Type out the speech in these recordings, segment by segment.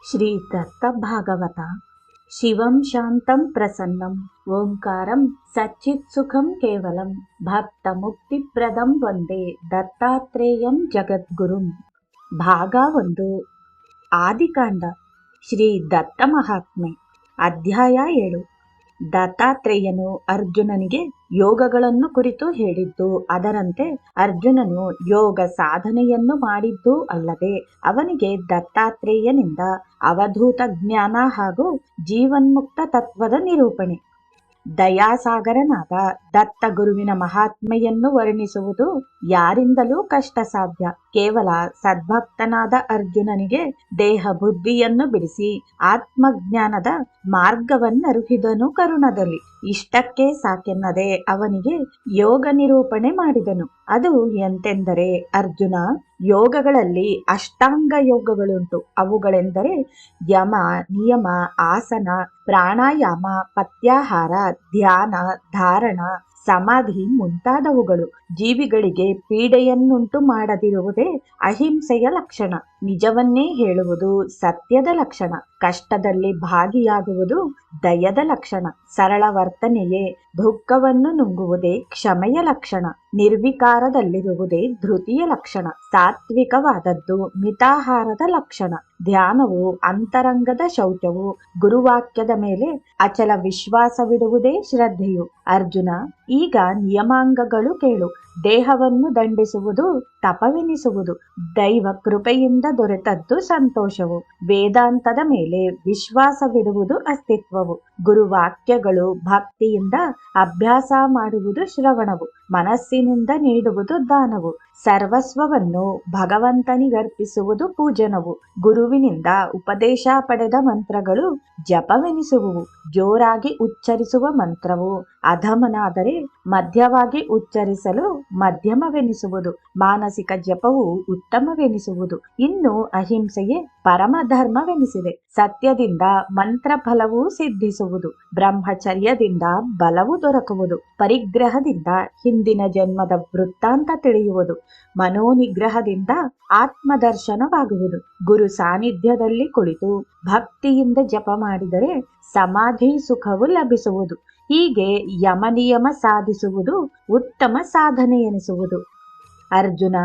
ಶ್ರೀ ದತ್ತ ಭಾಗವತ. ಶಿವಂ ಶಾಂತಂ ಪ್ರಸನ್ನಂ ಓಂಕಾರಂ ಸಚ್ಚಿತ್ ಸುಖಂ ಕೇವಲಂ ಭಕ್ತ ಮುಕ್ತಿಪ್ರದಂ ವಂದೇ ದತ್ತಾತ್ರೇಯಂ ಜಗದ್ಗುರುಂ. ಭಾಗ 1. ಆದಿಕಾಂಡ. ಶ್ರೀ ದತ್ತ ಮಹಾತ್ಮೆ. ಅಧ್ಯಾಯ 7. ದತ್ತಾತ್ರೇಯನು ಅರ್ಜುನನಿಗೆ ಯೋಗಗಳನ್ನು ಕುರಿತು ಹೇಳಿದ್ದು, ಅದರಂತೆ ಅರ್ಜುನನು ಯೋಗ ಸಾಧನೆಯನ್ನು ಮಾಡಿದ್ದೂ ಅಲ್ಲದೆ ಅವನಿಗೆ ದತ್ತಾತ್ರೇಯನಿಂದ ಅವಧೂತ ಜ್ಞಾನ ಹಾಗೂ ಜೀವನ್ಮುಕ್ತ ತತ್ವದ ನಿರೂಪಣೆ. ದಯಾಸಾಗರನಾದ ದತ್ತ ಗುರುವಿನ ಮಹಾತ್ಮೆಯನ್ನು ವರ್ಣಿಸುವುದು ಯಾರಿಂದಲೂ ಕಷ್ಟ ಸಾಧ್ಯ. ಕೇವಲ ಸದ್ಭಕ್ತನಾದ ಅರ್ಜುನನಿಗೆ ದೇಹ ಬುದ್ಧಿಯನ್ನು ಬಿಡಿಸಿ ಆತ್ಮಜ್ಞಾನದ ಮಾರ್ಗವನ್ನರುಹಿದನು ಕರುಣದಲ್ಲಿ. ಇಷ್ಟಕ್ಕೆ ಸಾಕೆನ್ನದೆ ಅವನಿಗೆ ಯೋಗ ನಿರೂಪಣೆ ಮಾಡಿದನು. ಅದು ಎಂತೆಂದರೆ, ಅರ್ಜುನ, ಯೋಗಗಳಲ್ಲಿ ಅಷ್ಟಾಂಗ ಯೋಗಗಳುಂಟು. ಅವುಗಳೆಂದರೆ ಯಮ, ನಿಯಮ, ಆಸನ, ಪ್ರಾಣಾಯಾಮ, ಪತ್ಯಾಹಾರ, ಧ್ಯಾನ, ಧಾರಣ, ಸಮಾಧಿ ಮುಂತಾದವುಗಳು. ಜೀವಿಗಳಿಗೆ ಪೀಡೆಯನ್ನುಂಟು ಮಾಡದಿರುವುದೇ ಅಹಿಂಸೆಯ ಲಕ್ಷಣ. ನಿಜವನ್ನೇ ಹೇಳುವುದು ಸತ್ಯದ ಲಕ್ಷಣ. ಕಷ್ಟದಲ್ಲಿ ಭಾಗಿಯಾಗುವುದು ದಯದ ಲಕ್ಷಣ. ಸರಳ ವರ್ತನೆಯೇ ದುಃಖವನ್ನು ನುಂಗುವುದೇ ಕ್ಷಮೆಯ ಲಕ್ಷಣ. ನಿರ್ವಿಕಾರದಲ್ಲಿರುವುದೇ ಧೃತಿಯ ಲಕ್ಷಣ. ಸಾತ್ವಿಕವಾದದ್ದು ಮಿತಾಹಾರದ ಲಕ್ಷಣ. ಧ್ಯಾನವು ಅಂತರಂಗದ ಶೌಚವು. ಗುರುವಾಕ್ಯದ ಮೇಲೆ ಅಚಲ ವಿಶ್ವಾಸವಿಡುವುದೇ ಶ್ರದ್ಧೆಯು. ಅರ್ಜುನ, ಈಗ ನಿಯಮಾಂಗಗಳು ಕೇಳು. ದೇಹವನ್ನು ದಂಡಿಸುವುದು ತಪವೆನಿಸುವುದು. ದೈವ ಕೃಪೆಯಿಂದ ದೊರೆತದ್ದು ಸಂತೋಷವು. ವೇದಾಂತದ ಮೇಲೆ ವಿಶ್ವಾಸವಿಡುವುದು ಅಸ್ತಿತ್ವವು. ಗುರುವಾಕ್ಯಗಳು ಭಕ್ತಿಯಿಂದ ಅಭ್ಯಾಸ ಮಾಡುವುದು ಶ್ರವಣವು. ಮನಸ್ಸಿನಿಂದ ನೀಡುವುದು ದಾನವು. ಸರ್ವಸ್ವವನ್ನು ಭಗವಂತನಿಗರ್ಪಿಸುವುದು ಪೂಜನವು. ಗುರುವಿನಿಂದ ಉಪದೇಶ ಪಡೆದ ಮಂತ್ರಗಳು ಜಪವೆನಿಸುವುವು. ಜೋರಾಗಿ ಉಚ್ಚರಿಸುವ ಮಂತ್ರವು ಅಧಮನಾದರೆ ಮಧ್ಯವಾಗಿ ಉಚ್ಚರಿಸಲು ಮಧ್ಯಮವೆನಿಸುವುದು. ಮಾನಸಿಕ ಜಪವು ಉತ್ತಮವೆನಿಸುವುದು. ಇನ್ನು ಅಹಿಂಸೆಯೇ ಪರಮಧರ್ಮವೆನಿಸಿದೆ. ಸತ್ಯದಿಂದ ಮಂತ್ರ ಫಲವೂ ಸಿದ್ಧಿಸುವುದು. ಬ್ರಹ್ಮಚರ್ಯದಿಂದ ಬಲವು ದೊರಕುವುದು. ಪರಿಗ್ರಹದಿಂದ ಹಿಂದಿನ ಜನ್ಮದ ವೃತ್ತಾಂತ ತಿಳಿಯುವುದು. ಮನೋನಿಗ್ರಹದಿಂದ ಆತ್ಮದರ್ಶನವಾಗುವುದು. ಗುರು ಸಾನ್ನಿಧ್ಯದಲ್ಲಿ ಕುಳಿತು ಭಕ್ತಿಯಿಂದ ಜಪ ಮಾಡಿದರೆ ಸಮಾಧಿ ಸುಖವು ಲಭಿಸುವುದು. ಹೀಗೆ ಯಮನಿಯಮ ಸಾಧಿಸುವುದು ಉತ್ತಮ ಸಾಧನೆ ಎನಿಸುವುದು. ಅರ್ಜುನ,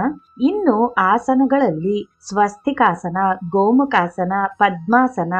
ಇನ್ನು ಆಸನಗಳಲ್ಲಿ ಸ್ವಸ್ತಿಕಾಸನ, ಗೋಮುಖಾಸನ, ಪದ್ಮಾಸನ,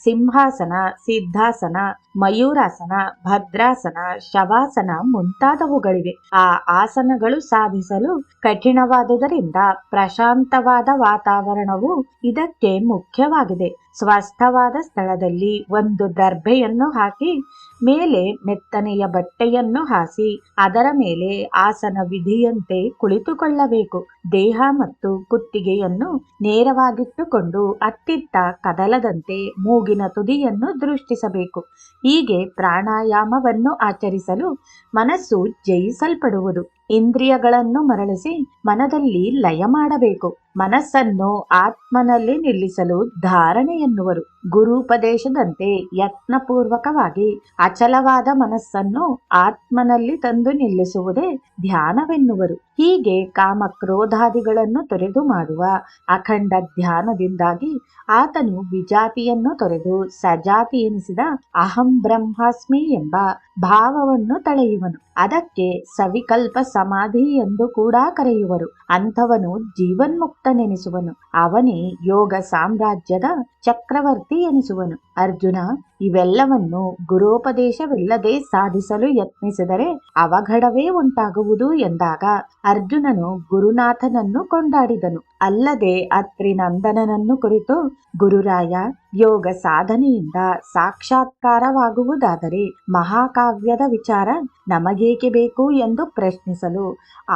ಸಿಂಹಾಸನ, ಸಿದ್ಧಾಸನ, ಮಯೂರಾಸನ, ಭದ್ರಾಸನ, ಶವಾಸನ ಮುಂತಾದವುಗಳಿವೆ. ಆ ಆಸನಗಳು ಸಾಧಿಸಲು ಕಠಿಣವಾದುದರಿಂದ ಪ್ರಶಾಂತವಾದ ವಾತಾವರಣವು ಇದಕ್ಕೆ ಮುಖ್ಯವಾಗಿದೆ. ಸ್ವಸ್ಥವಾದ ಸ್ಥಳದಲ್ಲಿ ಒಂದು ದರ್ಭೆಯನ್ನು ಹಾಕಿ ಮೇಲೆ ಮೆತ್ತನೆಯ ಬಟ್ಟೆಯನ್ನು ಹಾಸಿ ಅದರ ಮೇಲೆ ಆಸನ ವಿಧಿಯಂತೆ ಕುಳಿತುಕೊಳ್ಳಬೇಕು. ದೇಹ ಮತ್ತು ಕುತ್ತಿಗೆಯನ್ನು ನೇರವಾಗಿಟ್ಟುಕೊಂಡು ಅತ್ತಿತ್ತ ಕದಲದಂತೆ ಮೂಗಿನ ತುದಿಯನ್ನು ದೃಷ್ಟಿಸಬೇಕು. ಹೀಗೆ ಪ್ರಾಣಾಯಾಮವನ್ನು ಆಚರಿಸಲು ಮನಸ್ಸು ಜಯಿಸಲ್ಪಡುವುದು. ಇಂದ್ರಿಯಗಳನ್ನು ಮರಳಿಸಿ ಮನದಲ್ಲಿ ಲಯ ಮಾಡಬೇಕು. ಮನಸ್ಸನ್ನು ಆತ್ಮನಲ್ಲಿ ನಿಲ್ಲಿಸಲು ಧಾರಣೆ ಎನ್ನುವರು. ಗುರುಪದೇಶದಂತೆ ಯತ್ನಪೂರ್ವಕವಾಗಿ ಅಚಲವಾದ ಮನಸ್ಸನ್ನು ಆತ್ಮನಲ್ಲಿ ತಂದು ನಿಲ್ಲಿಸುವುದೇ ಧ್ಯಾನವೆನ್ನುವರು. ಹೀಗೆ ಕಾಮಕ್ರೋಧಾದಿಗಳನ್ನು ತೊರೆದು ಮಾಡುವ ಅಖಂಡ ಧ್ಯಾನದಿಂದಾಗಿ ಆತನು ವಿಜಾತಿಯನ್ನು ತೊರೆದು ಸಜಾತಿ ಎನಿಸಿದ ಅಹಂ ಬ್ರಹ್ಮಾಸ್ಮಿ ಎಂಬ ಭಾವವನ್ನು ತಳೆಯುವನು. ಅದಕ್ಕೆ ಸವಿಕಲ್ಪ ಸಮಾಧಿ ಎಂದು ಕೂಡ ಕರೆಯುವರು. ಅಂಥವನು ಜೀವನ್ಮುಕ್ತನೆನಿಸುವನು. ಅವನೇ ಯೋಗ ಸಾಮ್ರಾಜ್ಯದ ಚಕ್ರವರ್ತಿ ಎನಿಸುವನು. ಅರ್ಜುನ, ಇವೆಲ್ಲವನ್ನು ಗುರೋಪದೇಶವಿಲ್ಲದೆ ಸಾಧಿಸಲು ಯತ್ನಿಸಿದರೆ ಅವಘಡವೇ ಉಂಟಾಗುವುದು ಎಂದಾಗ ಅರ್ಜುನನು ಗುರುನಾಥನನ್ನು ಕೊಂಡಾಡಿದನು. ಅಲ್ಲದೆ ಅತ್ರಿ ನಂದನನನ್ನು ಕುರಿತು, ಗುರುರಾಯ, ಯೋಗ ಸಾಧನೆಯಿಂದ ಸಾಕ್ಷಾತ್ಕಾರವಾಗುವುದಾದರೆ ಮಹಾಕಾವ್ಯದ ವಿಚಾರ ನಮಗೇಕೆ ಬೇಕು ಎಂದು ಪ್ರಶ್ನಿಸಲು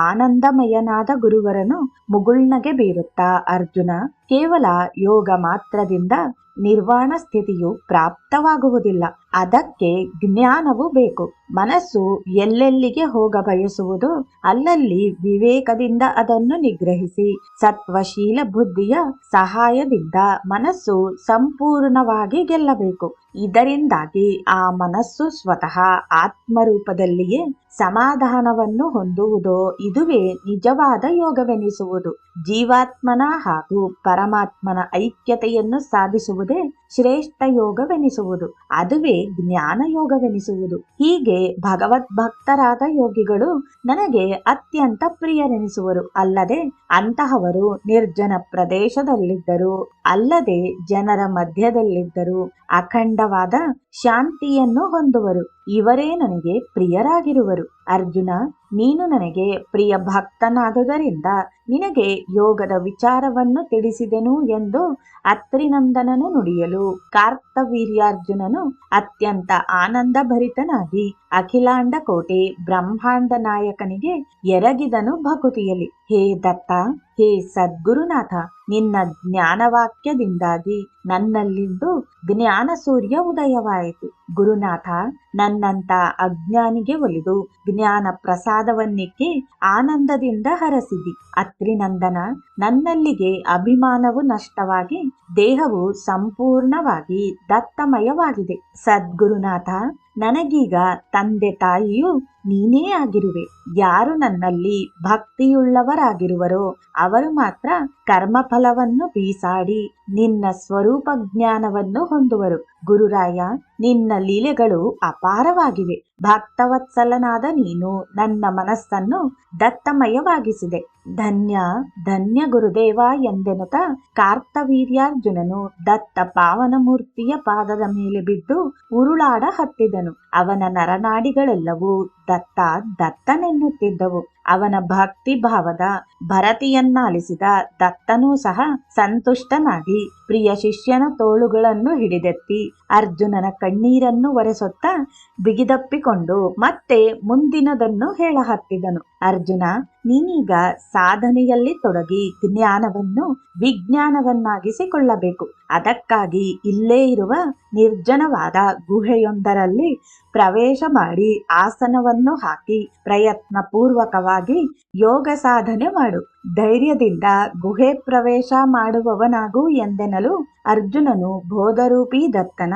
ಆನಂದಮಯನಾದ ಗುರುವರನು ಮುಗುಳ್ನಗೆ ಬೀರುತ್ತಾ, ಅರ್ಜುನ, ಕೇವಲ ಯೋಗ ಮಾತ್ರದಿಂದ ನಿರ್ವಾಣ ಸ್ಥಿತಿಯು ಪ್ರಾಪ್ತವಾಗುವುದಿಲ್ಲ. ಅದಕ್ಕೆ ಜ್ಞಾನವೂ ಬೇಕು. ಮನಸ್ಸು ಎಲ್ಲೆಲ್ಲಿಗೆ ಹೋಗ ಬಯಸುವುದು ಅಲ್ಲಲ್ಲಿ ವಿವೇಕದಿಂದ ಅದನ್ನು ನಿಗ್ರಹಿಸಿ ಸತ್ವಶೀಲ ಬುದ್ಧಿಯ ಸಹಾಯದಿಂದ ಮನಸ್ಸು ಸಂಪೂರ್ಣವಾಗಿ ಗೆಲ್ಲಬೇಕು. ಇದರಿಂದಾಗಿ ಆ ಮನಸ್ಸು ಸ್ವತಃ ಆತ್ಮರೂಪದಲ್ಲಿಯೇ ಸಮಾಧಾನವನ್ನು ಹೊಂದುವುದೋ ಇದುವೇ ನಿಜವಾದ ಯೋಗವೆನಿಸುವುದು. ಜೀವಾತ್ಮನ ಹಾಗೂ ಪರಮಾತ್ಮನ ಐಕ್ಯತೆಯನ್ನು ಸಾಧಿಸುವುದೇ ಶ್ರೇಷ್ಠ ಯೋಗವೆನಿಸುವುದು. ಅದುವೇ ಜ್ಞಾನ ಯೋಗವೆನಿಸುವುದು. ಹೀಗೆ ಭಗವದ್ಭಕ್ತರಾದ ಯೋಗಿಗಳು ನನಗೆ ಅತ್ಯಂತ ಪ್ರಿಯರೆನಿಸುವರು. ಅಲ್ಲದೆ ಅಂತಹವರು ನಿರ್ಜನ ಪ್ರದೇಶದಲ್ಲಿದ್ದರೂ ಅಲ್ಲದೆ ಜನರ ಮಧ್ಯದಲ್ಲಿದ್ದರೂ ಅಖಂಡವಾದ ಶಾಂತಿಯನ್ನು ಹೊಂದುವರು. ಇವರೇ ನನಗೆ ಪ್ರಿಯರಾಗಿರುವರು. ಅರ್ಜುನ, ನೀನು ನನಗೆ ಪ್ರಿಯ ಭಕ್ತನಾದುದರಿಂದ ನಿನಗೆ ಯೋಗದ ವಿಚಾರವನ್ನು ತಿಳಿಸಿದೆನು ಎಂದು ಅತ್ರಿನಂದನನು ನುಡಿಯಲು ಕಾರ್ತವೀರ್ಯಾರ್ಜುನನು ಅತ್ಯಂತ ಆನಂದಭರಿತನಾಗಿ ಅಖಿಲಾಂಡ ಕೋಟೆ ಬ್ರಹ್ಮಾಂಡ ನಾಯಕನಿಗೆ ಎರಗಿದನು ಭಕುತಿಯಲ್ಲಿ. ಹೇ ದತ್ತ, ಹೇ ಸದ್ಗುರುನಾಥ, ನಿನ್ನ ಜ್ಞಾನವಾಕ್ಯದಿಂದಾಗಿ ನನ್ನಲ್ಲಿಂದು ಜ್ಞಾನ ಸೂರ್ಯ ಉದಯವಾಯಿತು. ಗುರುನಾಥ, ನನ್ನಂತ ಅಜ್ಞಾನಿಗೆ ಒಲಿದು ಜ್ಞಾನ ಪ್ರಸಾದವನ್ನಿಕ್ಕಿ ಆನಂದದಿಂದ ಹರಸಿದಿ. ಅತ್ರಿನಂದನ, ನನ್ನಲ್ಲಿಗೆ ಅಭಿಮಾನವು ನಷ್ಟವಾಗಿ ದೇಹವು ಸಂಪೂರ್ಣವಾಗಿ ದತ್ತಮಯವಾಗಿದೆ. ಸದ್ಗುರುನಾಥ, ನನಗೀಗ ತಂದೆ ತಾಯಿಯು ನೀನೇ ಆಗಿರುವೆ. ಯಾರು ನನ್ನಲ್ಲಿ ಭಕ್ತಿಯುಳ್ಳವರಾಗಿರುವರೋ ಅವರು ಮಾತ್ರ ಕರ್ಮಫಲವನ್ನು ಬೀಸಾಡಿ ನಿನ್ನ ಸ್ವರೂಪ ಜ್ಞಾನವನ್ನು ಹೊಂದುವರು. ಗುರುರಾಯ, ನಿನ್ನ ಲೀಲೆಗಳು ಅಪಾರವಾಗಿವೆ. ಭಕ್ತವತ್ಸಲನಾದ ನೀನು ನನ್ನ ಮನಸ್ಸನ್ನು ದತ್ತಮಯವಾಗಿಸಿದೆ. ಧನ್ಯ ಧನ್ಯ ಗುರುದೇವ ಎಂದೆನುತ ಕಾರ್ತವೀರ್ಯಾರ್ಜುನನು ದತ್ತ ಪಾವನ ಮೂರ್ತಿಯ ಪಾದದ ಮೇಲೆ ಬಿದ್ದು ಉರುಳಾಡ ಹತ್ತಿದನು. ಅವನ ನರನಾಡಿಗಳೆಲ್ಲವೂ ದತ್ತ ದತ್ತನೆನ್ನುತ್ತಿದ್ದವು. ಅವನ ಭಕ್ತಿ ಭಾವದ ಭರತಿಯನ್ನಾಲಿಸಿದ ದತ್ತನೂ ಸಹ ಸಂತುಷ್ಟನಾಗಿ ಪ್ರಿಯ ಶಿಷ್ಯನ ತೋಳುಗಳನ್ನು ಹಿಡಿದೆತ್ತಿ ಅರ್ಜುನನ ಕಣ್ಣೀರನ್ನು ಒರೆಸೊತ್ತ ಬಿಗಿದಪ್ಪಿಕೊಂಡು ಮತ್ತೆ ಮುಂದಿನದನ್ನು ಹೇಳಹತ್ತಿದನು. ಅರ್ಜುನ, ನೀನೀಗ ಸಾಧನೆಯಲ್ಲಿ ತೊಡಗಿ ಜ್ಞಾನವನ್ನು ವಿಜ್ಞಾನವನ್ನಾಗಿಸಿಕೊಳ್ಳಬೇಕು. ಅದಕ್ಕಾಗಿ ಇಲ್ಲೇ ಇರುವ ನಿರ್ಜನವಾದ ಗುಹೆಯೊಂದರಲ್ಲಿ ಪ್ರವೇಶ ಮಾಡಿ ಆಸನವನ್ನು ಹಾಕಿ ಪ್ರಯತ್ನ ಪೂರ್ವಕವಾಗಿ ಯೋಗ ಸಾಧನೆ ಮಾಡು. ಧೈರ್ಯದಿಂದ ಗುಹೆ ಪ್ರವೇಶ ಮಾಡುವವನಾಗು ಎಂದೆನಲು ಅರ್ಜುನನು ಬೋಧರೂಪಿ ದತ್ತನ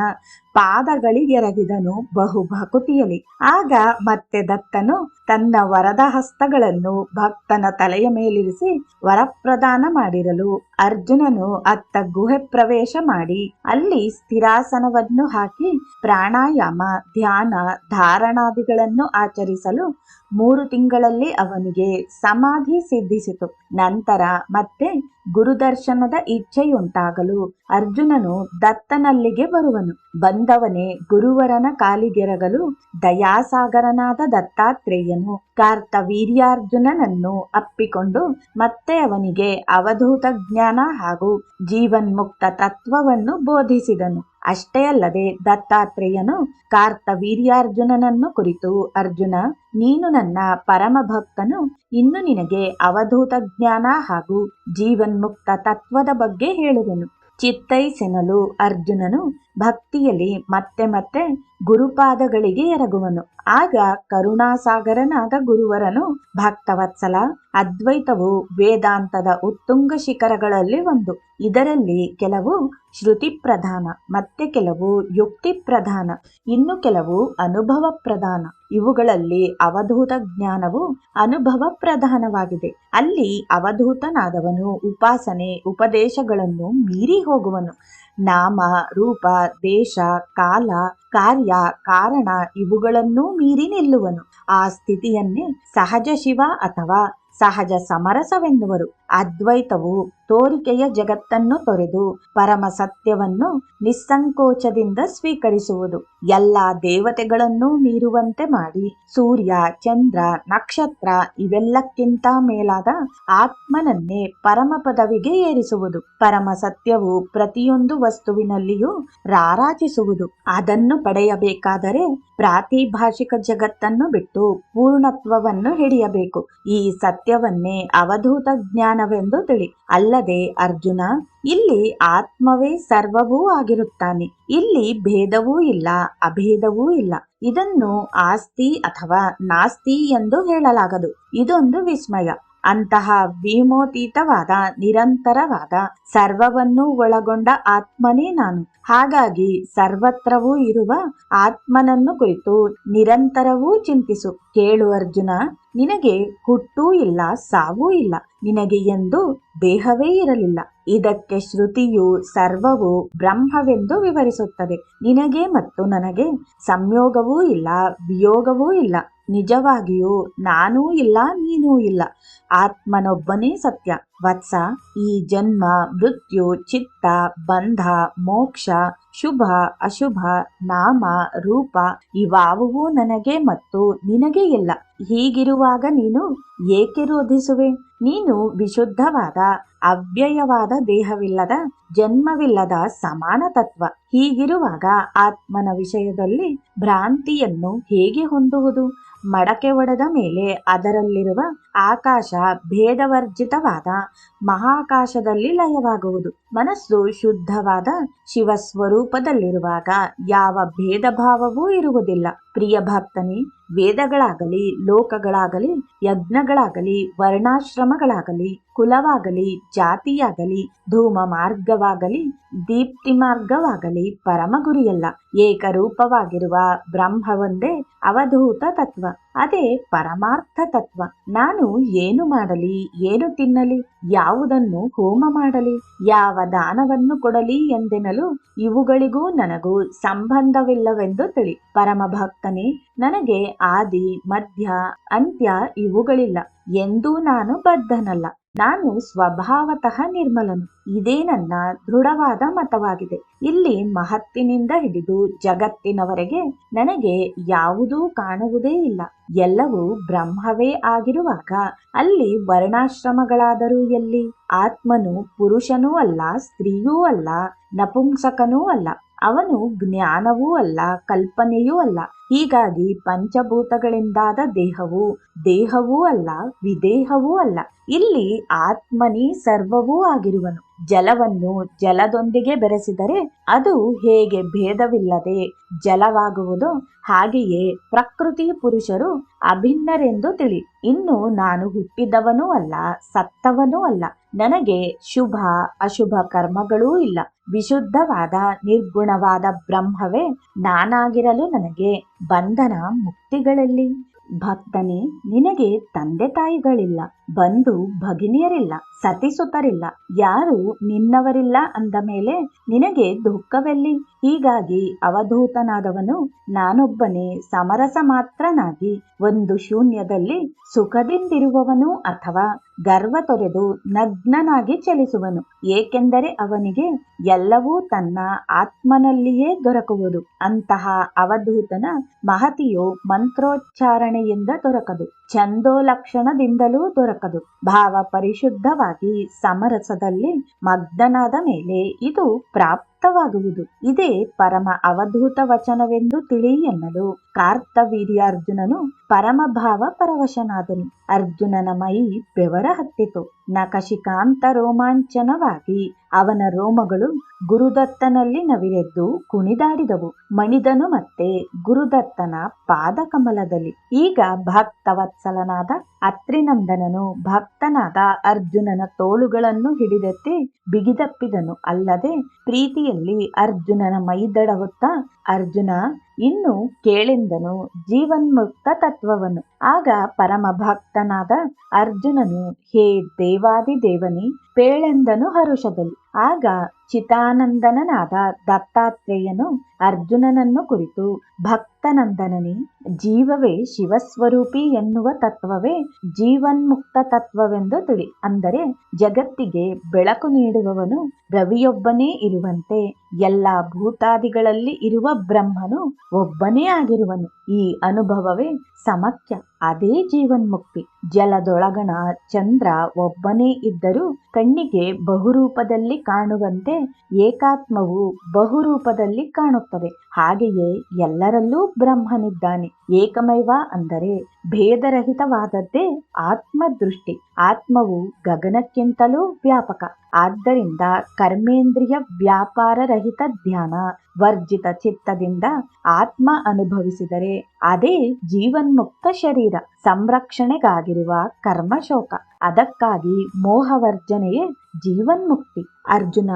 ಪಾದಗಳಿಗೆರಗಿದನು ಬಹು ಭಕುತಿಯಲಿ. ಆಗ ಮತ್ತೆ ದತ್ತನು ತನ್ನ ವರದ ಹಸ್ತಗಳನ್ನು ಭಕ್ತನ ತಲೆಯ ಮೇಲಿರಿಸಿ ವರಪ್ರದಾನ ಮಾಡಿರಲು ಅರ್ಜುನನು ಅತ್ತ ಗುಹೆ ಪ್ರವೇಶ ಮಾಡಿ ಅಲ್ಲಿ ಸ್ಥಿರಾಸನವನ್ನು ಹಾಕಿ ಪ್ರಾಣಾಯಾಮ, ಧ್ಯಾನ, ಧಾರಣಾದಿಗಳನ್ನು ಆಚರಿಸಲು 3 ತಿಂಗಳಲ್ಲಿ ಅವನಿಗೆ ಸಮಾಧಿ ಸಿದ್ಧಿಸಿತು. ನಂತರ ಮತ್ತೆ ಗುರುದರ್ಶನದ ಇಚ್ಛೆಯುಂಟಾಗಲು ಅರ್ಜುನನು ದತ್ತನಲ್ಲಿಗೆ ಬರುವನು. ಬಂದವನೇ ಗುರುವರನ ಕಾಲಿಗೆರಗಲು ದಯಾಸಾಗರನಾದ ದತ್ತಾತ್ರೇಯನು ಕಾರ್ತವೀರ್ಯಾರ್ಜುನನನ್ನು ಅಪ್ಪಿಕೊಂಡು ಮತ್ತೆ ಅವನಿಗೆ ಅವಧೂತ ಜ್ಞಾನ ಹಾಗೂ ಜೀವನ್ಮುಕ್ತ ತತ್ವವನ್ನು ಬೋಧಿಸಿದನು. ಅಷ್ಟೇ ಅಲ್ಲದೆ ದತ್ತಾತ್ರೇಯನು ಕಾರ್ತವೀರ್ಯಾರ್ಜುನನನ್ನು ಕುರಿತು, ಅರ್ಜುನ, ನೀನು ನನ್ನ ಪರಮ ಭಕ್ತನು. ಇನ್ನು ನಿನಗೆ ಅವಧೂತ ಜ್ಞಾನ ಹಾಗೂ ಜೀವನ್ಮುಕ್ತ ತತ್ವದ ಬಗ್ಗೆ ಹೇಳುವೆನು. ಚಿತ್ತೈಸೆನಲು ಅರ್ಜುನನು ಭಕ್ತಿಯಲ್ಲಿ ಮತ್ತೆ ಮತ್ತೆ ಗುರುಪಾದಗಳಿಗೆ ಎರಗುವನು. ಆಗ ಕರುಣಾಸಾಗರನಾದ ಗುರುವರನು, ಭಕ್ತವತ್ಸಲ, ಅದ್ವೈತವು ವೇದಾಂತದ ಉತ್ತುಂಗ ಶಿಖರಗಳಲ್ಲಿ ಒಂದು. ಇದರಲ್ಲಿ ಕೆಲವು ಶ್ರುತಿ ಪ್ರಧಾನ, ಮತ್ತೆ ಕೆಲವು ಯುಕ್ತಿ ಪ್ರಧಾನ, ಇನ್ನು ಕೆಲವು ಅನುಭವ ಪ್ರಧಾನ. ಇವುಗಳಲ್ಲಿ ಅವಧೂತ ಜ್ಞಾನವು ಅನುಭವ ಪ್ರಧಾನವಾಗಿದೆ. ಅಲ್ಲಿ ಅವಧೂತನಾದವನು ಉಪಾಸನೆ ಉಪದೇಶಗಳನ್ನು ಮೀರಿ ಹೋಗುವನು. ನಾಮ, ರೂಪ, ದೇಶ, ಕಾಲ, ಕಾರ್ಯ, ಕಾರಣ ಇವುಗಳನ್ನೂ ಮೀರಿ ನಿಲ್ಲುವನು. ಆ ಸ್ಥಿತಿಯನ್ನೇ ಸಹಜ ಶಿವ ಅಥವಾ ಸಹಜ ಸಮರಸವೆನ್ನುವರು. ಅದ್ವೈತವು ತೋರಿಕೆಯ ಜಗತ್ತನ್ನು ತೊರೆದು ಪರಮ ಸತ್ಯವನ್ನು ನಿಸ್ಸಂಕೋಚದಿಂದ ಸ್ವೀಕರಿಸುವುದು. ಎಲ್ಲ ದೇವತೆಗಳನ್ನು ಮೀರುವಂತೆ ಮಾಡಿ ಸೂರ್ಯ, ಚಂದ್ರ, ನಕ್ಷತ್ರ ಇವೆಲ್ಲಕ್ಕಿಂತ ಮೇಲಾದ ಆತ್ಮನನ್ನೇ ಪರಮ ಪದವಿಗೆ ಏರಿಸುವುದು. ಪರಮ ಸತ್ಯವು ಪ್ರತಿಯೊಂದು ವಸ್ತುವಿನಲ್ಲಿಯೂ ರಾರಾಜಿಸುವುದು. ಅದನ್ನು ಪಡೆಯಬೇಕಾದರೆ ಪ್ರಾತಿಭಾಷಿಕ ಜಗತ್ತನ್ನು ಬಿಟ್ಟು ಪೂರ್ಣತ್ವವನ್ನು ಹಿಡಿಯಬೇಕು. ಈ ಸತ್ಯವನ್ನೇ ಅವಧೂತ ಜ್ಞಾನವೆಂದು ತಿಳಿ. ಅಲ್ಲದೆ ಅರ್ಜುನ, ಇಲ್ಲಿ ಆತ್ಮವೇ ಸರ್ವವೂ ಆಗಿರುತ್ತಾನೆ. ಇಲ್ಲಿ ಭೇದವೂ ಇಲ್ಲ, ಅಭೇದವೂ ಇಲ್ಲ. ಇದನ್ನು ಆಸ್ತಿ ಅಥವಾ ನಾಸ್ತಿ ಎಂದು ಹೇಳಲಾಗದು. ಇದೊಂದು ವಿಸ್ಮಯ. ಅಂತಹ ವಿಮೋತೀತವಾದ ನಿರಂತರವಾದ ಸರ್ವವನ್ನೂ ಒಳಗೊಂಡ ಆತ್ಮನೇ ನಾನು. ಹಾಗಾಗಿ ಸರ್ವತ್ರವೂ ಇರುವ ಆತ್ಮನನ್ನು ಕುರಿತು ನಿರಂತರವೂ ಚಿಂತಿಸು. ಕೇಳು ಅರ್ಜುನ, ನಿನಗೆ ಹುಟ್ಟೂ ಇಲ್ಲ, ಸಾವೂ ಇಲ್ಲ. ನಿನಗೆ ಎಂದು ದೇಹವೇ ಇರಲಿಲ್ಲ. ಇದಕ್ಕೆ ಶ್ರುತಿಯು ಸರ್ವವು ಬ್ರಹ್ಮವೆಂದು ವಿವರಿಸುತ್ತದೆ. ನಿನಗೆ ಮತ್ತು ನನಗೆ ಸಂಯೋಗವೂ ಇಲ್ಲ, ವಿಯೋಗವೂ ಇಲ್ಲ. ನಿಜವಾಗಿಯೂ ನಾನೂ ಇಲ್ಲ, ನೀನೂ ಇಲ್ಲ. ಆತ್ಮನೊಬ್ಬನೇ ಸತ್ಯ. ವತ್ಸ, ಈ ಜನ್ಮ, ಮೃತ್ಯು, ಚಿತ್ತ, ಬಂಧ, ಮೋಕ್ಷ, ಶುಭ ಅಶುಭ, ನಾಮ ರೂಪ ಇವಾವುವೂ ನನಗೆ ಮತ್ತು ನಿನಗೆ ಇಲ್ಲ. ಹೀಗಿರುವಾಗ ನೀನು ಏಕೆ ರೋಧಿಸುವೆ? ನೀನು ವಿಶುದ್ಧವಾದ ಅವ್ಯಯವಾದ ದೇಹವಿಲ್ಲದ ಜನ್ಮವಿಲ್ಲದ ಸಮಾನ ತತ್ವ. ಹೀಗಿರುವಾಗ ಆತ್ಮನ ವಿಷಯದಲ್ಲಿ ಭ್ರಾಂತಿಯನ್ನು ಹೇಗೆ ಹೊಂದುವುದು? ಮಡಕೆ ಒಡೆದ ಮೇಲೆ ಅದರಲ್ಲಿರುವ ಆಕಾಶ ಭೇದವರ್ಜಿತವಾದ ಮಹಾಕಾಶದಲ್ಲಿ ಲಯವಾಗುವುದು. ಮನಸ್ಸು ಶುದ್ಧವಾದ ಶಿವಸ್ವರೂಪದಲ್ಲಿರುವಾಗ ಯಾವ ಭೇದ ಭಾವವೂ ಇರುವುದಿಲ್ಲ. ಪ್ರಿಯ ಭಕ್ತನೇ, ವೇದಗಳಾಗಲಿ, ಲೋಕಗಳಾಗಲಿ, ಯಜ್ಞಗಳಾಗಲಿ, ವರ್ಣಾಶ್ರಮಗಳಾಗಲಿ, ಕುಲವಾಗಲಿ, ಜಾತಿಯಾಗಲಿ, ಧೂಮ ಮಾರ್ಗವಾಗಲಿ, ದೀಪ್ತಿ ಮಾರ್ಗವಾಗಲಿ ಪರಮ ಗುರಿಯಲ್ಲ. ಏಕರೂಪವಾಗಿರುವ ಬ್ರಹ್ಮವೊಂದೇ ಅವಧೂತ ತತ್ವ. ಅದೇ ಪರಮಾರ್ಥ ತತ್ವ. ನಾನು ಏನು ಮಾಡಲಿ, ಏನು ತಿನ್ನಲಿ, ಯಾವುದನ್ನು ಹೋಮ ಮಾಡಲಿ, ಯಾವ ದಾನವನ್ನು ಕೊಡಲಿ ಎಂದೆನಲು ಇವುಗಳಿಗೂ ನನಗೂ ಸಂಬಂಧವಿಲ್ಲವೆಂದು ತಿಳಿ. ಪರಮ ಭಕ್ತನೇ, ನನಗೆ ಆದಿ ಮಧ್ಯ ಅಂತ್ಯ ಇವುಗಳಿಲ್ಲ. ಎಂದೂ ನಾನು ಬದ್ಧನಲ್ಲ. ನಾನು ಸ್ವಭಾವತಃ ನಿರ್ಮಲನು. ಇದೇ ನನ್ನ ದೃಢವಾದ ಮತವಾಗಿದೆ. ಇಲ್ಲಿ ಮಹತ್ತಿನಿಂದ ಹಿಡಿದು ಜಗತ್ತಿನವರೆಗೆ ನನಗೆ ಯಾವುದೂ ಕಾಣುವುದೇ ಇಲ್ಲ. ಎಲ್ಲವೂ ಬ್ರಹ್ಮವೇ ಆಗಿರುವಾಗ ಅಲ್ಲಿ ವರ್ಣಾಶ್ರಮಗಳಾದರೂ ಎಲ್ಲಿ? ಆತ್ಮನು ಪುರುಷನೂ ಅಲ್ಲ, ಸ್ತ್ರೀಯೂ ಅಲ್ಲ, ನಪುಂಸಕನೂ ಅಲ್ಲ. ಅವನು ಜ್ಞಾನವೂ ಅಲ್ಲ, ಕಲ್ಪನೆಯೂ ಅಲ್ಲ. ಹೀಗಾಗಿ ಪಂಚಭೂತಗಳಿಂದಾದ ದೇಹವೂ ಅಲ್ಲ, ವಿದೇಹವೂ ಅಲ್ಲ. ಇಲ್ಲಿ ಆತ್ಮನೇ ಸರ್ವವೂ ಆಗಿರುವನು. ಜಲವನ್ನು ಜಲದೊಂದಿಗೆ ಬೆರೆಸಿದರೆ ಅದು ಹೇಗೆ ಭೇದವಿಲ್ಲದೆ ಜಲವಾಗುವುದೋ ಹಾಗೆಯೇ ಪ್ರಕೃತಿ ಪುರುಷರು ಅಭಿನ್ನರೆಂದು ತಿಳಿ. ಇನ್ನು ನಾನು ಹುಟ್ಟಿದವನೂ ಅಲ್ಲ, ಸತ್ತವನೂ ಅಲ್ಲ. ನನಗೆ ಶುಭ ಅಶುಭ ಕರ್ಮಗಳೂ ಇಲ್ಲ. ವಿಶುದ್ಧವಾದ ನಿರ್ಗುಣವಾದ ಬ್ರಹ್ಮವೇ ನಾನಾಗಿರಲು ನನಗೆ ಬಂಧನ ಮುಕ್ತಿಗಳಲ್ಲಿ. ಭಕ್ತನೇ, ನಿನಗೆ ತಂದೆ ತಾಯಿಗಳಿಲ್ಲ, ಬಂಧು ಭಗಿನಿಯರಿಲ್ಲ, ಸತಿಸುತರಿಲ್ಲ. ಯಾರು ನಿನ್ನವರಿಲ್ಲ ಅಂದ ಮೇಲೆ ನಿನಗೆ ದುಃಖವೆಲ್ಲಿ? ಹೀಗಾಗಿ ಅವಧೂತನಾದವನು ನಾನೊಬ್ಬನೇ ಸಮರಸ ಮಾತ್ರನಾಗಿ ಒಂದು ಶೂನ್ಯದಲ್ಲಿ ಸುಖದಿಂದಿರುವವನು ಅಥವಾ ಗರ್ವ ತೊರೆದು ನಗ್ನನಾಗಿ ಚಲಿಸುವನು. ಏಕೆಂದರೆ ಅವನಿಗೆ ಎಲ್ಲವೂ ತನ್ನ ಆತ್ಮನಲ್ಲಿಯೇ ದೊರಕುವುದು. ಅಂತಹ ಅವಧೂತನ ಮಹತಿಯು ಮಂತ್ರೋಚ್ಚಾರಣೆಯಿಂದ ದೊರಕದು, ಛಂದೋಲಕ್ಷಣದಿಂದಲೂ ದೊರಕದು. ಭಾವ ಪರಿಶುದ್ಧವಾಗಿ ಸಮರಸದಲ್ಲಿ ಮಗ್ನನಾದ ಮೇಲೆ ಇದು ಪ್ರಾಪ್ತವಾಗುವುದು. ಇದೇ ಪರಮ ಅವಧೂತ ವಚನವೆಂದು ತಿಳಿ ಎನ್ನಲು ಕಾರ್ತವೀರ್ಯಾರ್ಜುನನು ಪರಮಭಾವ ಪರವಶನಾದನು. ಅರ್ಜುನನ ಮೈ ಬೆವರ ಹತ್ತಿತು. ನಖಶಿಕಾಂತ ರೋಮಾಂಚನವಾಗಿ ಅವನ ರೋಮಗಳು ಗುರುದತ್ತನಲ್ಲಿ ನವಿರೆದ್ದು ಕುಣಿದಾಡಿದವು. ಮಣಿದನು ಮತ್ತೆ ಗುರುದತ್ತನ ಪಾದಕಮಲದಲ್ಲಿ. ಈಗ ಭಕ್ತವತ್ಸಲನಾದ ಅತ್ರಿನಂದನನು ಭಕ್ತನಾದ ಅರ್ಜುನನ ತೋಳುಗಳನ್ನು ಹಿಡಿದೆತ್ತಿ ಬಿಗಿದಪ್ಪಿದನು. ಅಲ್ಲದೆ ಪ್ರೀತಿಯಲ್ಲಿ ಅರ್ಜುನನ ಮೈದಡವುತ್ತಾ, ಅರ್ಜುನ, ಇನ್ನು ಕೇಳೆಂದನು ಜೀವನ್ಮುಕ್ತ ತತ್ವವನ್ನು. ಆಗ ಪರಮ ಭಕ್ತನಾದ ಅರ್ಜುನನು, ಹೇ ದೇವಾದಿದೇವನೇ, ಪೇಳೆಂದನು ಹರುಷದಲ್ಲಿ. ಆಗ ಚಿತಾನಂದನನಾದ ದತ್ತಾತ್ರೇಯನು ಅರ್ಜುನನನ್ನು ಕುರಿತು, ಭಕ್ತನಂದನನೇ, ಜೀವವೇ ಶಿವಸ್ವರೂಪಿ ಎನ್ನುವ ತತ್ವವೇ ಜೀವನ್ಮುಕ್ತ ತತ್ವವೆಂದು ತಿಳಿ. ಅಂದರೆ ಜಗತ್ತಿಗೆ ಬೆಳಕು ನೀಡುವವನು ರವಿಯೊಬ್ಬನೇ ಇರುವಂತೆ ಎಲ್ಲ ಭೂತಾದಿಗಳಲ್ಲಿ ಇರುವ ಬ್ರಹ್ಮನು ಒಬ್ಬನೇ ಆಗಿರುವನು. ಈ ಅನುಭವವೇ ಸಮಖ್ಯ. ಅದೇ ಜೀವನ್ಮುಕ್ತಿ. ಜಲದೊಳಗಣ ಚಂದ್ರ ಒಬ್ಬನೇ ಇದ್ದರೂ ಕಣ್ಣಿಗೆ ಬಹುರೂಪದಲ್ಲಿ ಕಾಣುವಂತೆ ಏಕಾತ್ಮವು ಬಹುರೂಪದಲ್ಲಿ ಕಾಣುತ್ತದೆ. ಹಾಗೆಯೇ ಎಲ್ಲರಲ್ಲೂ ಬ್ರಹ್ಮನಿದ್ದಾನೆ. ಏಕಮೈವ ಅಂದರೆ ಭೇದರಹಿತವಾದದ್ದೇ ಆತ್ಮದೃಷ್ಟಿ. ಆತ್ಮವು ಗಗನಕ್ಕಿಂತಲೂ ವ್ಯಾಪಕ. ಆದ್ದರಿಂದ ಕರ್ಮೇಂದ್ರಿಯ ವ್ಯಾಪಾರ ರಹಿತ ಧ್ಯಾನ ವರ್ಜಿತ ಚಿತ್ತದಿಂದ ಆತ್ಮ ಅನುಭವಿಸಿದರೆ ಅದೇ ಜೀವನ್ಮುಕ್ತ ಶರೀರ. ಸಂರಕ್ಷಣೆಗಾಗಿರುವ ಕರ್ಮಶೋಕ, ಅದಕ್ಕಾಗಿ ಮೋಹವರ್ಜನೆಯೇ ಜೀವನ್ಮುಕ್ತಿ. ಅರ್ಜುನ,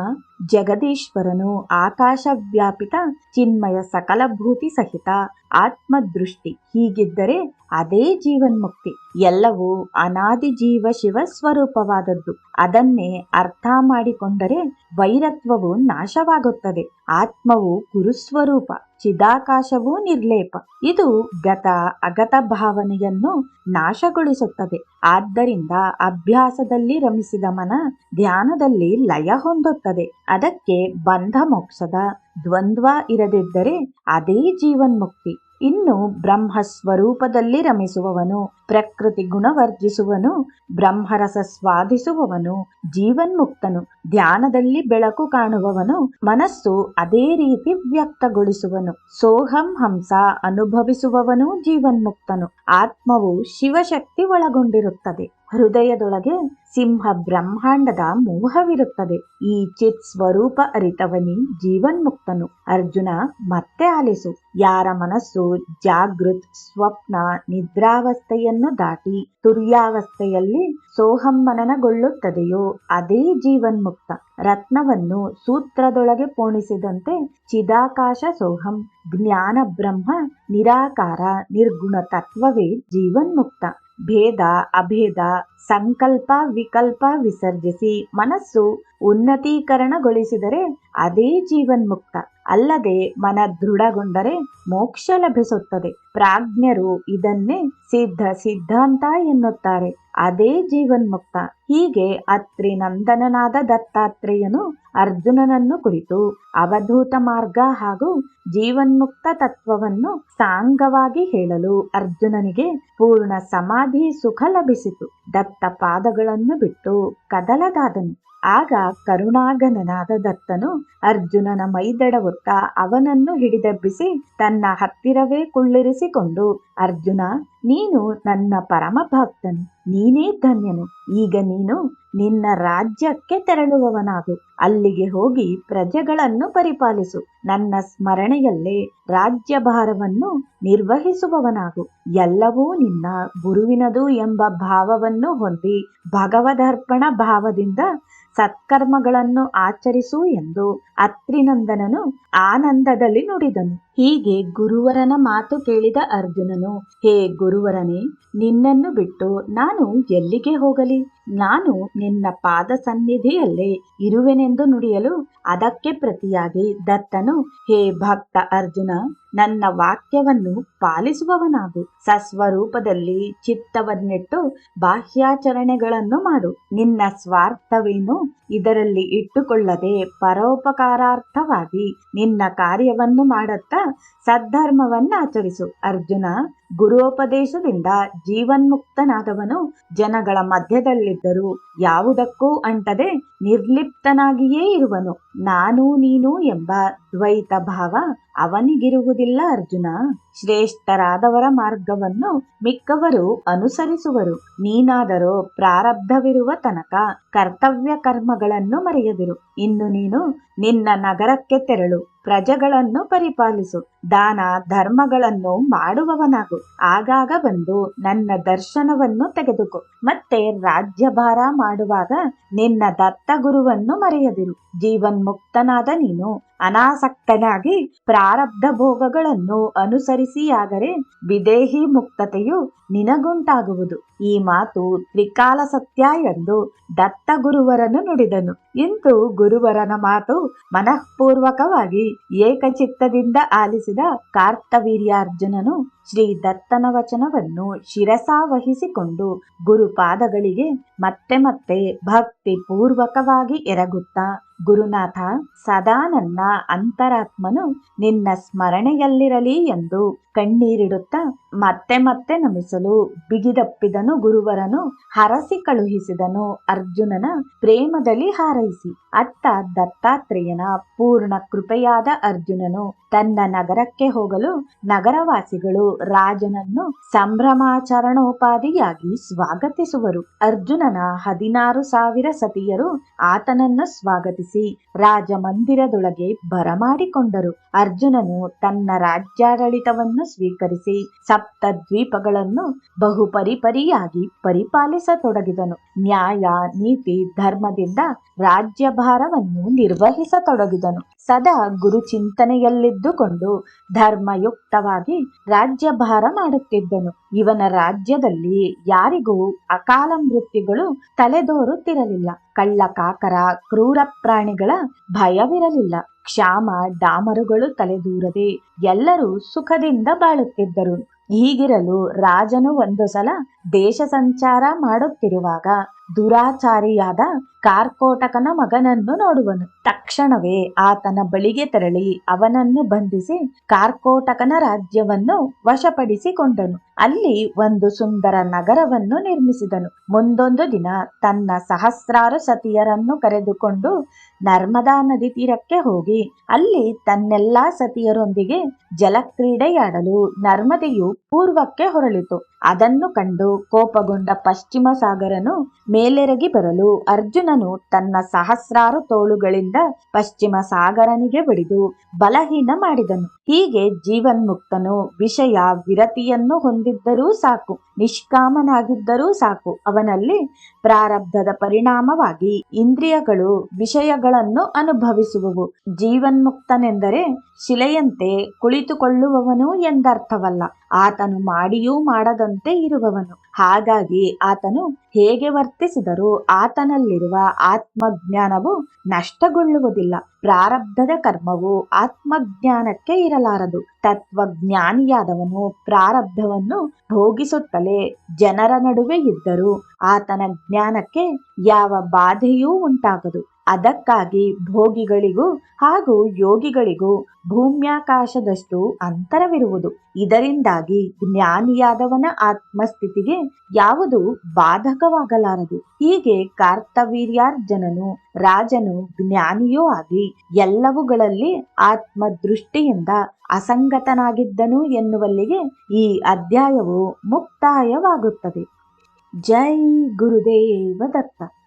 ಜಗದೀಶ್ವರನು ಆಕಾಶ ವ್ಯಾಪಿತ ಚಿನ್ಮಯ ಸಕಲಭೂತಿ ಸಹಿತ ಆತ್ಮದೃಷ್ಟಿ ಹೀಗಿದ್ದರೆ ಅದೇ ಜೀವನ್ಮುಕ್ತಿ. ಎಲ್ಲವೂ ಅನಾದಿ ಜೀವ ಶಿವ ಸ್ವರೂಪವಾದದ್ದು. ಅದನ್ನೇ ಅರ್ಥ ಮಾಡಿಕೊಂಡರೆ ವೈರತ್ವವು ನಾಶವಾಗುತ್ತದೆ. ಆತ್ಮವು ಗುರುಸ್ವರೂಪ, ಚಿದಾಕಾಶವೂ ನಿರ್ಲೇಪ. ಇದು ಗತ ಅಗತ ಭಾವನೆಯನ್ನು ನಾಶಗೊಳಿಸುತ್ತದೆ. ಆದ್ದರಿಂದ ಅಭ್ಯಾಸದಲ್ಲಿ ರಮಿಸಿದ ಮನ ಧ್ಯಾನದಲ್ಲಿ ಲಯ ಹೊಂದುತ್ತದೆ. ಅದಕ್ಕೆ ಬಂಧ ಮೋಕ್ಷದ ದ್ವಂದ್ವ ಇರದಿದ್ದರೆ ಅದೇ ಜೀವನ್ಮುಕ್ತಿ. ಇನ್ನು ಬ್ರಹ್ಮ ಸ್ವರೂಪದಲ್ಲಿ ರಮಿಸುವವನು, ಪ್ರಕೃತಿ ಗುಣವರ್ಜಿಸುವನು, ಬ್ರಹ್ಮರಸ ಸ್ವಾದಿಸುವವನು ಜೀವನ್ಮುಕ್ತನು. ಧ್ಯಾನದಲ್ಲಿ ಬೆಳಕು ಕಾಣುವವನು ಮನಸ್ಸು ಅದೇ ರೀತಿ ವ್ಯಕ್ತಗೊಳಿಸುವನು. ಸೋಹಂ ಹಂಸ ಅನುಭವಿಸುವವನು ಜೀವನ್ಮುಕ್ತನು. ಆತ್ಮವು ಶಿವಶಕ್ತಿ ಒಳಗೊಂಡಿರುತ್ತದೆ. ಹೃದಯದೊಳಗೆ ಸಿಂಹ ಬ್ರಹ್ಮಾಂಡದ ಮೋಹವಿರುತ್ತದೆ. ಈ ಚಿತ್ ಸ್ವರೂಪ ಅರಿತವನಿ ಜೀವನ್ಮುಕ್ತನು. ಅರ್ಜುನ, ಮತ್ತೆ ಆಲಿಸು. ಯಾರ ಮನಸ್ಸು ಜಾಗೃತ್, ಸ್ವಪ್ನ, ನಿದ್ರಾವಸ್ಥೆಯನ್ನು ದಾಟಿ ತುರ್ಯಾವಸ್ಥೆಯಲ್ಲಿ ಸೋಹಂ ಮನನಗೊಳ್ಳುತ್ತದೆಯೋ ಅದೇ ಜೀವನ್ಮುಕ್ತ. ರತ್ನವನ್ನು ಸೂತ್ರದೊಳಗೆ ಪೋಣಿಸಿದಂತೆ ಚಿದಾಕಾಶ ಸೋಹಂ ಜ್ಞಾನ ಬ್ರಹ್ಮ ನಿರಾಕಾರ ನಿರ್ಗುಣ ತತ್ವವೇ ಜೀವನ್ಮುಕ್ತ. ಭೇದ ಅಭೇದ ಸಂಕಲ್ಪ ವಿಕಲ್ಪ ವಿಸರ್ಜಿಸಿ ಮನಸ್ಸು ಉನ್ನತೀಕರಣಗೊಳಿಸಿದರೆ ಅದೇ ಜೀವನ್ಮುಕ್ತ. ಅಲ್ಲದೆ ಮನ ದೃಢಗೊಂಡರೆ ಮೋಕ್ಷ ಲಭಿಸುತ್ತದೆ. ಪ್ರಾಜ್ಞರು ಇದನ್ನೇ ಸಿದ್ಧ ಸಿದ್ಧಾಂತ ಎನ್ನುತ್ತಾರೆ. ಅದೇ ಜೀವನ್ಮುಕ್ತ. ಹೀಗೆ ಅತ್ರಿ ನಂದನನಾದ ದತ್ತಾತ್ರೇಯನು ಅರ್ಜುನನನ್ನು ಕುರಿತು ಅವಧೂತ ಮಾರ್ಗ ಹಾಗೂ ಜೀವನ್ಮುಕ್ತ ತತ್ವವನ್ನು ಸಾಂಗವಾಗಿ ಹೇಳಲು ಅರ್ಜುನನಿಗೆ ಪೂರ್ಣ ಸಮಾಧಿ ಸುಖ ಲಭಿಸಿತು. ದತ್ತ ಪಾದಗಳನ್ನು ಬಿಟ್ಟು ಕದಲದಾದನು. ಆಗ ಕರುಣಾಗನನಾದ ದತ್ತನು ಅರ್ಜುನನ ಮೈದಡವುತ್ತ ಅವನನ್ನು ಹಿಡಿದೆಬ್ಬಿಸಿ ತನ್ನ ಹತ್ತಿರವೇ ಕುಳ್ಳಿರಿಸಿಕೊಂಡು, ಅರ್ಜುನ, ನೀನು ನನ್ನ ಪರಮ ಭಕ್ತನು, ನೀನೇ ಧನ್ಯನು. ಈಗ ನೀನು ನಿನ್ನ ರಾಜ್ಯಕ್ಕೆ ತೆರಳುವವನಾಗು. ಅಲ್ಲಿಗೆ ಹೋಗಿ ಪ್ರಜೆಗಳನ್ನು ಪರಿಪಾಲಿಸು. ನನ್ನ ಸ್ಮರಣೆಯಲ್ಲೇ ರಾಜ್ಯಭಾರವನ್ನು ನಿರ್ವಹಿಸುವವನಾಗು. ಎಲ್ಲವೂ ನಿನ್ನ ಗುರುವಿನದು ಎಂಬ ಭಾವವನ್ನು ಹೊಂದಿ ಭಗವದರ್ಪಣ ಭಾವದಿಂದ ಸತ್ಕರ್ಮಗಳನ್ನು ಆಚರಿಸು ಎಂದು ಅತ್ರಿನಂದನನು ಆನಂದದಲ್ಲಿ ನುಡಿದನು. ಹೀಗೆ ಗುರುವರನ ಮಾತು ಕೇಳಿದ ಅರ್ಜುನನು, ಹೇ ಗುರುವರನೇ, ನಿನ್ನನ್ನು ಬಿಟ್ಟು ನಾನು ಎಲ್ಲಿಗೆ ಹೋಗಲಿ? ನಾನು ನಿನ್ನ ಪಾದ ಸನ್ನಿಧಿಯಲ್ಲೇ ಇರುವೆನೆಂದು ನುಡಿಯಲು ಅದಕ್ಕೆ ಪ್ರತಿಯಾಗಿ ದತ್ತನು, ಹೇ ಭಕ್ತ ಅರ್ಜುನ, ನನ್ನ ವಾಕ್ಯವನ್ನು ಪಾಲಿಸುವವನಾಗು. ಸಸ್ವರೂಪದಲ್ಲಿ ಚಿತ್ತವನ್ನಿಟ್ಟು ಬಾಹ್ಯಾಚರಣೆಗಳನ್ನು ಮಾಡು. ನಿನ್ನ ಸ್ವಾರ್ಥವೇನು ಇದರಲ್ಲಿ ಇಟ್ಟುಕೊಳ್ಳದೆ ಪರೋಪಕಾರಾರ್ಥವಾಗಿ ನಿನ್ನ ಕಾರ್ಯವನ್ನು ಮಾಡುತ್ತಾ ಸದ್ಧರ್ಮವನ್ನಾಚರಿಸು. ಅರ್ಜುನ, ಗುರುಪದೇಶದಿಂದ ಜೀವನ್ಮುಕ್ತನಾದವನು ಜನಗಳ ಮಧ್ಯದಲ್ಲಿದ್ದರೂ ಯಾವುದಕ್ಕೂ ಅಂಟದೆ ನಿರ್ಲಿಪ್ತನಾಗಿಯೇ ಇರುವನು. ನಾನು ನೀನು ಎಂಬ ದ್ವೈತ ಭಾವ ಅವನಿಗಿರುವುದಿಲ್ಲ. ಅರ್ಜುನ, ಶ್ರೇಷ್ಠರಾದವರ ಮಾರ್ಗವನ್ನು ಮಿಕ್ಕವರು ಅನುಸರಿಸುವರು. ನೀನಾದರೋ ಪ್ರಾರಬ್ಧವಿರುವ ತನಕ ಕರ್ತವ್ಯ ಕರ್ಮಗಳನ್ನು ಮರೆಯದಿರು. ಇನ್ನು ನೀನು ನಿನ್ನ ನಗರಕ್ಕೆ ತೆರಳು. ಪ್ರಜೆಗಳನ್ನು ಪರಿಪಾಲಿಸು. ದಾನ ಧರ್ಮಗಳನ್ನು ಮಾಡುವವನಾಗು. ಆಗಾಗ ಬಂದು ನನ್ನ ದರ್ಶನವನ್ನು ತೆಗೆದುಕೋ. ಮತ್ತೆ ರಾಜ್ಯಭಾರ ಮಾಡುವಾಗ ನಿನ್ನ ದತ್ತ ಗುರುವನ್ನು ಮರೆಯದಿರು. ಜೀವನ್ಮುಕ್ತನಾದ ನೀನು ಅನಾಸಕ್ತನಾಗಿ ಪ್ರಾರಬ್ಧ ಭೋಗಗಳನ್ನು ಅನುಸರಿಸಿಯಾದರೆ ವಿದೇಹಿ ಮುಕ್ತತೆಯು ನಿನಗುಂಟಾಗುವುದು. ಈ ಮಾತು ತ್ರಿಕಾಲ ಸತ್ಯ ಎಂದು ದತ್ತ ಗುರುವರನು ನುಡಿದನು. ಇಂದು ಗುರುವರನ ಮಾತು ಮನಃಪೂರ್ವಕವಾಗಿ ಏಕಚಿತ್ತದಿಂದ ಆಲಿಸಿದ ಕಾರ್ತವೀರ್ಯಾರ್ಜುನನು ಶ್ರೀ ದತ್ತನ ವಚನವನ್ನು ಶಿರಸಾವಹಿಸಿಕೊಂಡು ಗುರುಪಾದಗಳಿಗೆ ಮತ್ತೆ ಮತ್ತೆ ಭಕ್ತಿ ಪೂರ್ವಕವಾಗಿ ಎರಗುತ್ತಾ ಗುರುನಾಥ, ಸದಾ ನನ್ನ ಅಂತರಾತ್ಮನು ನಿನ್ನ ಸ್ಮರಣೆಯಲ್ಲಿರಲಿ ಎಂದು ಕಣ್ಣೀರಿಡುತ್ತಾ ಮತ್ತೆ ಮತ್ತೆ ನಮಿಸಲು ಬಿಗಿದಪ್ಪಿದನು. ಗುರುವರನು ಹರಸಿ ಕಳುಹಿಸಿದನು ಅರ್ಜುನನ ಪ್ರೇಮದಲ್ಲಿ ಹಾರೈಸಿ. ಅತ್ತ ದತ್ತಾತ್ರೇಯನ ಪೂರ್ಣ ಕೃಪೆಯಾದ ಅರ್ಜುನನು ತನ್ನ ನಗರಕ್ಕೆ ಹೋಗಲು ನಗರವಾಸಿಗಳು ರಾಜನನ್ನು ಸಂಭ್ರಮಾಚರಣೋಪಾದಿಯಾಗಿ ಸ್ವಾಗತಿಸುವರು. ಅರ್ಜುನನ 16,000 ಸತಿಯರು ಆತನನ್ನು ಸ್ವಾಗತಿಸಿ ರಾಜಮಂದಿರದೊಳಗೆ ಬರಮಾಡಿಕೊಂಡರು. ಅರ್ಜುನನು ತನ್ನ ರಾಜ್ಯಾಡಳಿತವನ್ನು ಸ್ವೀಕರಿಸಿ ಸಪ್ತ ದ್ವೀಪಗಳನ್ನು ಬಹುಪರಿಪರಿಯಾಗಿ ಪರಿಪಾಲಿಸತೊಡಗಿದನು. ನ್ಯಾಯ, ನೀತಿ, ಧರ್ಮದಿಂದ ರಾಜ್ಯಭಾರವನ್ನು ನಿರ್ವಹಿಸತೊಡಗಿದನು. ಸದಾ ಗುರು ಚಿಂತನೆಯಲ್ಲಿದ್ದುಕೊಂಡು ಧರ್ಮಯುಕ್ತವಾಗಿ ರಾಜ್ಯಭಾರ ಮಾಡುತ್ತಿದ್ದನು. ಇವನ ರಾಜ್ಯದಲ್ಲಿ ಯಾರಿಗೂ ಅಕಾಲ ಮೃತ್ಯುಗಳು ತಲೆದೋರುತ್ತಿರಲಿಲ್ಲ. ಕಳ್ಳ ಕಾಕರ ಕ್ರೂರ ಪ್ರಾಣಿಗಳ ಭಯವಿರಲಿಲ್ಲ. ಕ್ಷಾಮ ಡಾಮರುಗಳು ತಲೆದೂರದೆ ಎಲ್ಲರೂ ಸುಖದಿಂದ ಬಾಳುತ್ತಿದ್ದರು. ಹೀಗಿರಲು ರಾಜನು ಒಂದು ಸಲ ದೇಶ ಸಂಚಾರ ಮಾಡುತ್ತಿರುವಾಗ ದುರಾಚಾರಿಯಾದ ಕಾರ್ಕೋಟಕನ ಮಗನನ್ನು ನೋಡುವನು. ತಕ್ಷಣವೇ ಆತನ ಬಳಿಗೆ ತೆರಳಿ ಅವನನ್ನು ಬಂಧಿಸಿ ಕಾರ್ಕೋಟಕನ ರಾಜ್ಯವನ್ನು ವಶಪಡಿಸಿಕೊಂಡನು. ಅಲ್ಲಿ ಒಂದು ಸುಂದರ ನಗರವನ್ನು ನಿರ್ಮಿಸಿದನು. ಮುಂದೊಂದು ದಿನ ತನ್ನ 1,000 ಸತಿಯರನ್ನು ಕರೆದುಕೊಂಡು ನರ್ಮದಾ ನದಿ ತೀರಕ್ಕೆ ಹೋಗಿ ಅಲ್ಲಿ ತನ್ನೆಲ್ಲಾ ಸತಿಯರೊಂದಿಗೆ ಜಲಕ್ರೀಡೆಯಾಡಲು ನರ್ಮದೆಯು ಪೂರ್ವಕ್ಕೆ ಹೊರಳಿತು. ಅದನ್ನು ಕಂಡು ಕೋಪಗೊಂಡ ಪಶ್ಚಿಮ ಸಾಗರನು ಮೇಲೆರಗಿ ಬರಲು ಅರ್ಜುನನು ತನ್ನ 1,000 ತೋಳುಗಳಿಂದ ಪಶ್ಚಿಮ ಸಾಗರನಿಗೆ ಬಡಿದು ಬಲಹೀನ ಮಾಡಿದನು. ಹೀಗೆ ಜೀವನ್ಮುಕ್ತನು ವಿಷಯ ವಿರತಿಯನ್ನು ಹೊಂದಿದ್ದರೂ ಸಾಕು, ನಿಷ್ಕಾಮನಾಗಿದ್ದರೂ ಸಾಕು, ಅವನಲ್ಲಿ ಪ್ರಾರಬ್ಧದ ಪರಿಣಾಮವಾಗಿ ಇಂದ್ರಿಯಗಳು ವಿಷಯಗಳನ್ನು ಅನುಭವಿಸುವವು. ಜೀವನ್ಮುಕ್ತನೆಂದರೆ ಶಿಲೆಯಂತೆ ಕುಳಿತುಕೊಳ್ಳುವವನು ಎಂದರ್ಥವಲ್ಲ. ಆತನು ಮಾಡಿಯೂ ಮಾಡದಂತೆ ಇರುವವನು. ಹಾಗಾಗಿ ಆತನು ಹೇಗೆ ವರ್ತಿಸಿದರೂ ಆತನಲ್ಲಿರುವ ಆತ್ಮಜ್ಞಾನವು ನಷ್ಟಗೊಳ್ಳುವುದಿಲ್ಲ. ಪ್ರಾರಬ್ಧದ ಕರ್ಮವು ಆತ್ಮಜ್ಞಾನಕ್ಕೆ ಇರಲಾರದು. ತತ್ವಜ್ಞಾನಿಯಾದವನು ಪ್ರಾರಬ್ಧವನ್ನು ಭೋಗಿಸುತ್ತಲೇ ಜನರ ನಡುವೆ ಇದ್ದರೂ ಆತನ ಜ್ಞಾನಕ್ಕೆ ಯಾವ ಬಾಧೆಯೂ ಉಂಟಾಗದು. ಅದಕ್ಕಾಗಿ ಭೋಗಿಗಳಿಗೂ ಹಾಗೂ ಯೋಗಿಗಳಿಗೂ ಭೂಮ್ಯಾಕಾಶದಷ್ಟು ಅಂತರವಿರುವುದು. ಇದರಿಂದಾಗಿ ಜ್ಞಾನಿಯಾದವನ ಆತ್ಮಸ್ಥಿತಿಗೆ ಯಾವುದು ಬಾಧಕವಾಗಲಾರದು. ಹೀಗೆ ಕಾರ್ತವೀರ್ಯಾರ್ಜುನನು ರಾಜನು ಜ್ಞಾನಿಯೂ ಆಗಿ ಎಲ್ಲವುಗಳಲ್ಲಿ ಆತ್ಮದೃಷ್ಟಿಯಿಂದ ಅಸಂಗತನಾಗಿದ್ದನು ಎನ್ನುವಲ್ಲಿಗೆ ಈ ಅಧ್ಯಾಯವು ಮುಕ್ತಾಯವಾಗುತ್ತದೆ. ಜೈ ಗುರುದೇವ ದತ್ತ.